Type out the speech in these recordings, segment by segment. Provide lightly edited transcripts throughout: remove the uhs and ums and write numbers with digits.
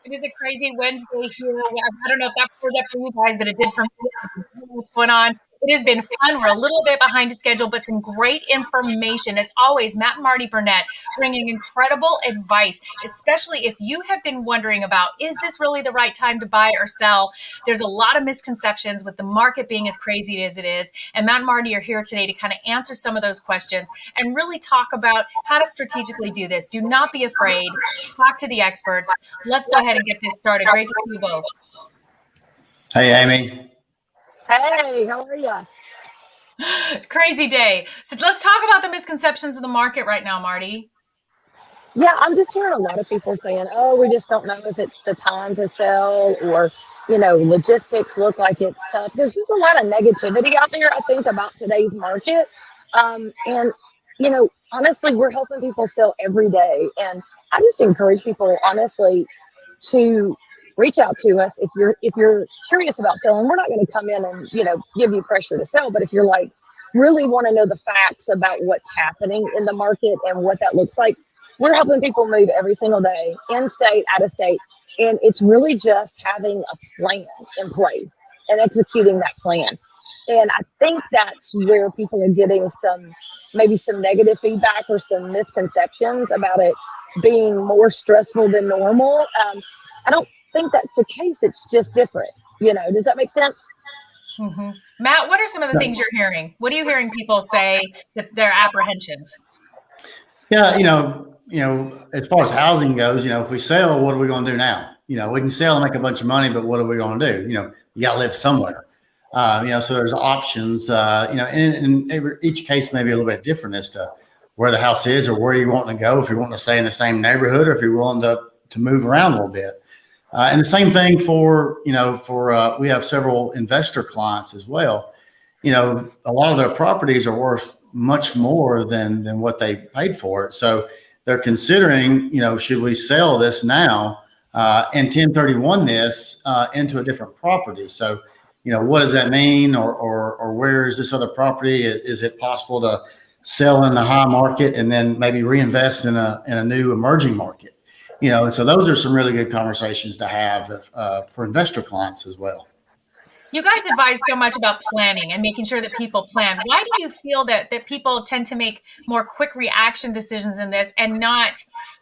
It is a crazy Wednesday here. I don't know if that pours up for you guys, but it did for me. What's going on? It has been fun. We're a little bit behind schedule, but some great information. As always, Matt and Marty Burnett bringing incredible advice, especially if you have been wondering about, is this really the right time to buy or sell? There's a lot of misconceptions with the market being as crazy as it is. And Matt and Marty are here today to kind of answer some of those questions and really talk about how to strategically do this. Do not be afraid. Talk to the experts. Let's go ahead and get this started. Great to see you both. Hey, Amy. Hey, how are you? It's a crazy day. So let's talk about the misconceptions of the market right now, Marty. Yeah, I'm just hearing a lot of people saying, oh, we just don't know if it's the time to sell or, logistics look like it's tough. There's just a lot of negativity out there, I think, about today's market. And honestly, we're helping people sell every day. And I just encourage people, honestly, to reach out to us if you're curious about selling. We're not going to come in and give you pressure to sell, but if you're like really want to know the facts about what's happening in the market and what that looks like, we're helping people move every single day, in state, out of state, and it's really just having a plan in place and executing that plan. And I think that's where people are getting maybe some negative feedback or some misconceptions about it being more stressful than normal. I don't think that's the case. It's just different. Does that make sense? Mm-hmm. Matt, what are some of the things you're hearing? What are you hearing people say that their apprehensions? Yeah, as far as housing goes, if we sell, what are we going to do now? We can sell and make a bunch of money, but what are we going to do? You got to live somewhere. So there's options, and each case may be a little bit different as to where the house is or where you want to go, if you want to stay in the same neighborhood or if you're willing to move around a little bit. And the same thing for we have several investor clients as well. A lot of their properties are worth much more than what they paid for it. So they're considering, should we sell this now and 1031 this into a different property? So, what does that mean? Or where is this other property? Is it possible to sell in the high market and then maybe reinvest in a new emerging market? So those are some really good conversations to have for investor clients as well. You guys advise so much about planning and making sure that people plan. Why do you feel that people tend to make more quick reaction decisions in this and not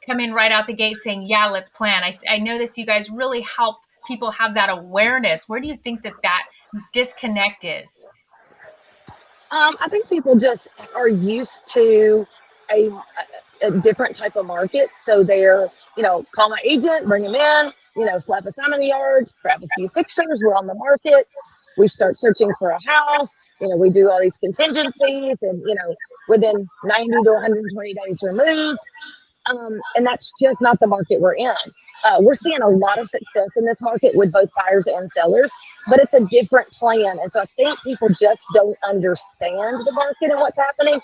come in right out the gate saying, yeah, let's plan? I know this, you guys really help people have that awareness. Where do you think that disconnect is? I think people just are used to a different type of market. So they're, call my agent, bring them in, slap a sign in the yard, grab a few pictures. We're on the market. We start searching for a house. We do all these contingencies and, within 90 to 120 days removed. And that's just not the market we're in. We're seeing a lot of success in this market with both buyers and sellers, but it's a different plan. And so I think people just don't understand the market and what's happening,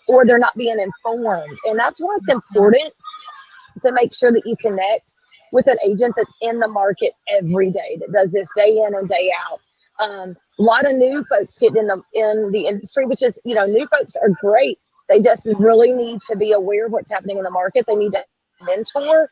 or they're not being informed. And that's why it's important to make sure that you connect with an agent that's in the market every day, that does this day in and day out. A lot of new folks get in the industry, which is, new folks are great. They just really need to be aware of what's happening in the market. They need to mentor,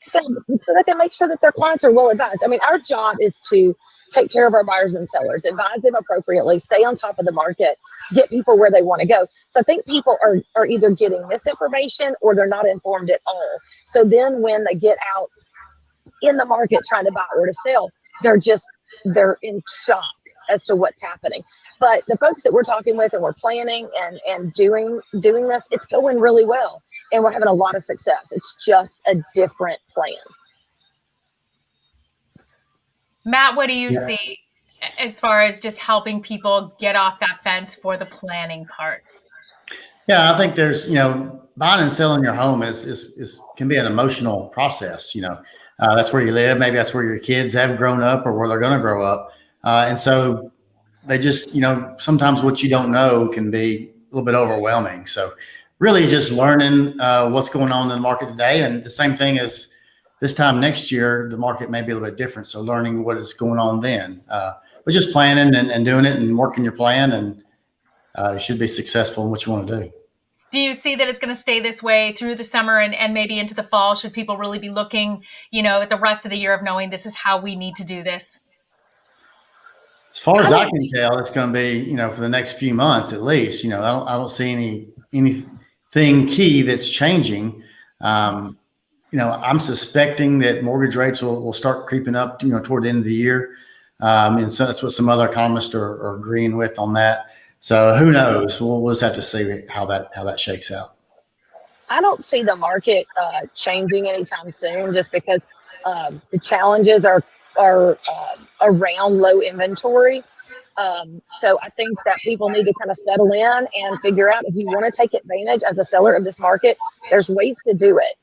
so they can make sure that their clients are well advised. I mean, our job is to take care of our buyers and sellers, advise them appropriately, stay on top of the market, get people where they want to go. So I think people are either getting misinformation or they're not informed at all. So then when they get out in the market trying to buy or to sell, they're in shock as to what's happening. But the folks that we're talking with and we're planning and doing this, it's going really well. And we're having a lot of success. It's just a different plan. Matt, what do you see as far as just helping people get off that fence for the planning part? Yeah, I think there's, buying and selling your home can be an emotional process. That's where you live. Maybe that's where your kids have grown up or where they're going to grow up. And so they just, sometimes what you don't know can be a little bit overwhelming. So really just learning what's going on in the market today. And the same thing as this time next year, the market may be a little bit different. So learning what is going on then, but just planning and doing it and working your plan, and you should be successful in what you want to do. Do you see that it's going to stay this way through the summer and maybe into the fall? Should people really be looking, at the rest of the year of knowing this is how we need to do this? As far I as I don't can tell, it's going to be, for the next few months at least. I don't see anything key that's changing. Um, I'm suspecting that mortgage rates will start creeping up, toward the end of the year. And so that's what some other economists are agreeing with on that. So who knows? We'll just have to see how that shakes out. I don't see the market changing anytime soon, just because the challenges are around low inventory. So I think that people need to kind of settle in and figure out, if you want to take advantage as a seller of this market, there's ways to do it.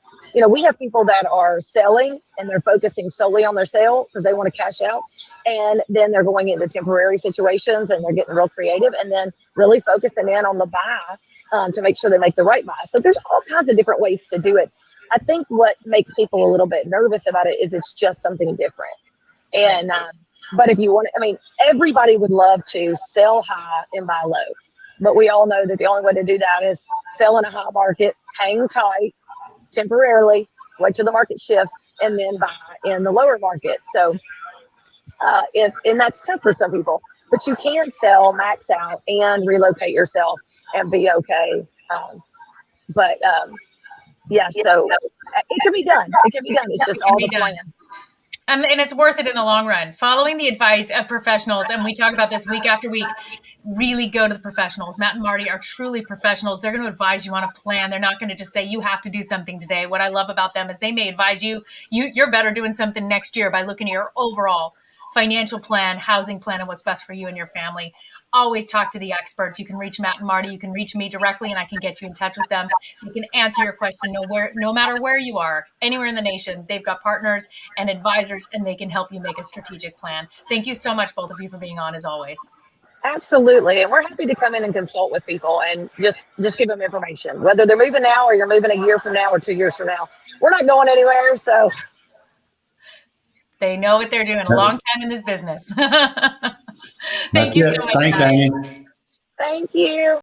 We have people that are selling and they're focusing solely on their sale because they want to cash out. And then they're going into temporary situations and they're getting real creative and then really focusing in on the buy to make sure they make the right buy. So there's all kinds of different ways to do it. I think what makes people a little bit nervous about it is it's just something different. And, but if you want, everybody would love to sell high and buy low, but we all know that the only way to do that is sell in a high market, hang tight temporarily, wait till the market shifts, and then buy in the lower market. So, and that's tough for some people, but you can sell, max out, and relocate yourself and be okay. Yeah, so it can be done. It can be done. It's just all the plan. And it's worth it in the long run. Following the advice of professionals, and we talk about this week after week, really go to the professionals. Matt and Marty are truly professionals. They're going to advise you on a plan. They're not going to just say, you have to do something today. What I love about them is they may advise you're better doing something next year by looking at your overall financial plan, housing plan, and what's best for you and your family. Always talk to the experts. You can reach Matt and Marty. You can reach me directly, and I can get you in touch with them. They can answer your question no matter where you are, anywhere in the nation. They've got partners and advisors, and they can help you make a strategic plan. Thank you so much, both of you, for being on, as always. Absolutely. And we're happy to come in and consult with people and just give them information, whether they're moving now or you're moving a year from now or 2 years from now. We're not going anywhere, so. They know what they're doing. A long time in this business. Thank That's you it. so much. Thanks, guys. Amy. Thank you.